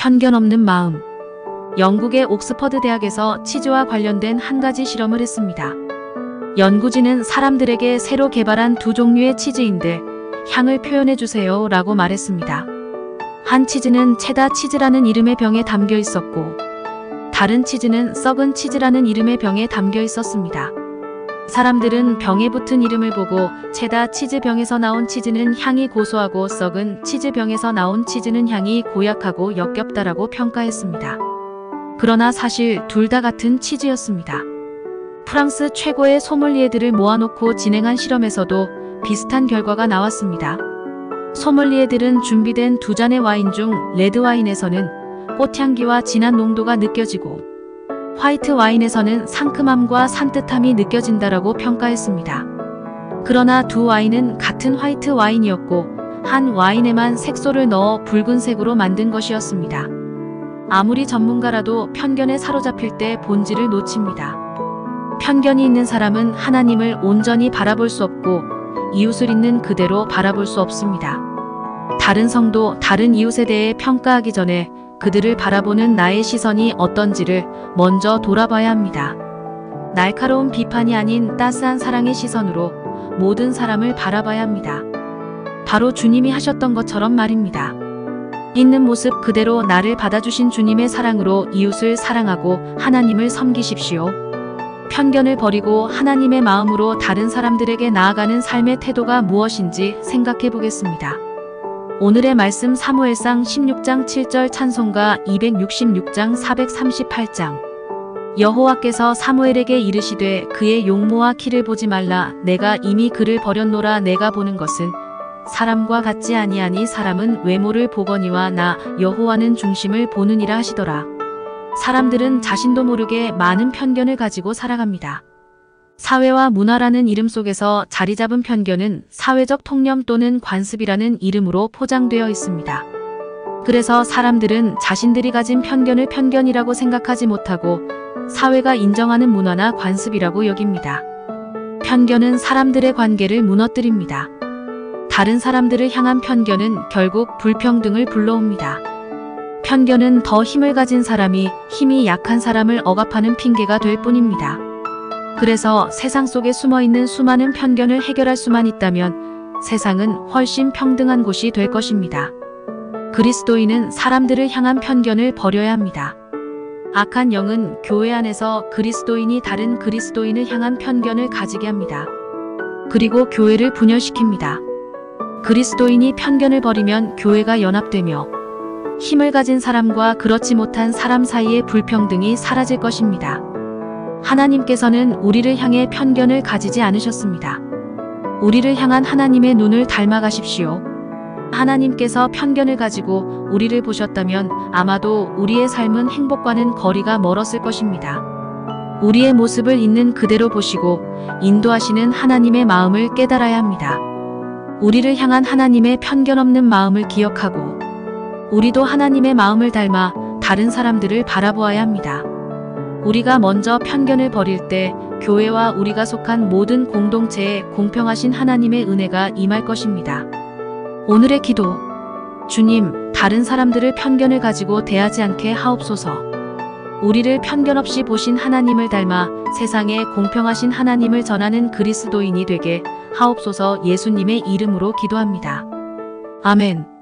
편견 없는 마음. 영국의 옥스퍼드 대학에서 치즈와 관련된 한 가지 실험을 했습니다. 연구진은 사람들에게 새로 개발한 두 종류의 치즈인데 향을 표현해주세요 라고 말했습니다. 한 치즈는 체다 치즈라는 이름의 병에 담겨 있었고 다른 치즈는 썩은 치즈라는 이름의 병에 담겨 있었습니다. 사람들은 병에 붙은 이름을 보고 체다 치즈 병에서 나온 치즈는 향이 고소하고 썩은 치즈 병에서 나온 치즈는 향이 고약하고 역겹다라고 평가했습니다. 그러나 사실 둘 다 같은 치즈였습니다. 프랑스 최고의 소믈리에들을 모아놓고 진행한 실험에서도 비슷한 결과가 나왔습니다. 소믈리에들은 준비된 두 잔의 와인 중 레드 와인에서는 꽃향기와 진한 농도가 느껴지고 화이트 와인에서는 상큼함과 산뜻함이 느껴진다라고 평가했습니다. 그러나 두 와인은 같은 화이트 와인이었고 한 와인에만 색소를 넣어 붉은색으로 만든 것이었습니다. 아무리 전문가라도 편견에 사로잡힐 때 본질을 놓칩니다. 편견이 있는 사람은 하나님을 온전히 바라볼 수 없고 이웃을 있는 그대로 바라볼 수 없습니다. 다른 성도, 다른 이웃에 대해 평가하기 전에 그들을 바라보는 나의 시선이 어떤지를 먼저 돌아봐야 합니다. 날카로운 비판이 아닌 따스한 사랑의 시선으로 모든 사람을 바라봐야 합니다. 바로 주님이 하셨던 것처럼 말입니다. 있는 모습 그대로 나를 받아주신 주님의 사랑으로 이웃을 사랑하고 하나님을 섬기십시오. 편견을 버리고 하나님의 마음으로 다른 사람들에게 나아가는 삶의 태도가 무엇인지 생각해 보겠습니다. 오늘의 말씀 사무엘상 16장 7절 찬송가 266장 438장. 여호와께서 사무엘에게 이르시되 그의 용모와 키를 보지 말라. 내가 이미 그를 버렸노라. 내가 보는 것은 사람과 같지 아니하니 사람은 외모를 보거니와 나 여호와는 중심을 보느니라 하시더라. 사람들은 자신도 모르게 많은 편견을 가지고 살아갑니다. 사회와 문화라는 이름 속에서 자리 잡은 편견은 사회적 통념 또는 관습이라는 이름으로 포장되어 있습니다. 그래서 사람들은 자신들이 가진 편견을 편견이라고 생각하지 못하고 사회가 인정하는 문화나 관습이라고 여깁니다. 편견은 사람들의 관계를 무너뜨립니다. 다른 사람들을 향한 편견은 결국 불평등을 불러옵니다. 편견은 더 힘을 가진 사람이 힘이 약한 사람을 억압하는 핑계가 될 뿐입니다. 그래서 세상 속에 숨어있는 수많은 편견을 해결할 수만 있다면 세상은 훨씬 평등한 곳이 될 것입니다. 그리스도인은 사람들을 향한 편견을 버려야 합니다. 악한 영은 교회 안에서 그리스도인이 다른 그리스도인을 향한 편견을 가지게 합니다. 그리고 교회를 분열시킵니다. 그리스도인이 편견을 버리면 교회가 연합되며 힘을 가진 사람과 그렇지 못한 사람 사이의 불평등이 사라질 것입니다. 하나님께서는 우리를 향해 편견을 가지지 않으셨습니다. 우리를 향한 하나님의 눈을 닮아가십시오. 하나님께서 편견을 가지고 우리를 보셨다면 아마도 우리의 삶은 행복과는 거리가 멀었을 것입니다. 우리의 모습을 있는 그대로 보시고 인도하시는 하나님의 마음을 깨달아야 합니다. 우리를 향한 하나님의 편견 없는 마음을 기억하고 우리도 하나님의 마음을 닮아 다른 사람들을 바라보아야 합니다. 우리가 먼저 편견을 버릴 때 교회와 우리가 속한 모든 공동체에 공평하신 하나님의 은혜가 임할 것입니다. 오늘의 기도. 주님, 다른 사람들을 편견을 가지고 대하지 않게 하옵소서. 우리를 편견 없이 보신 하나님을 닮아 세상에 공평하신 하나님을 전하는 그리스도인이 되게 하옵소서. 예수님의 이름으로 기도합니다. 아멘.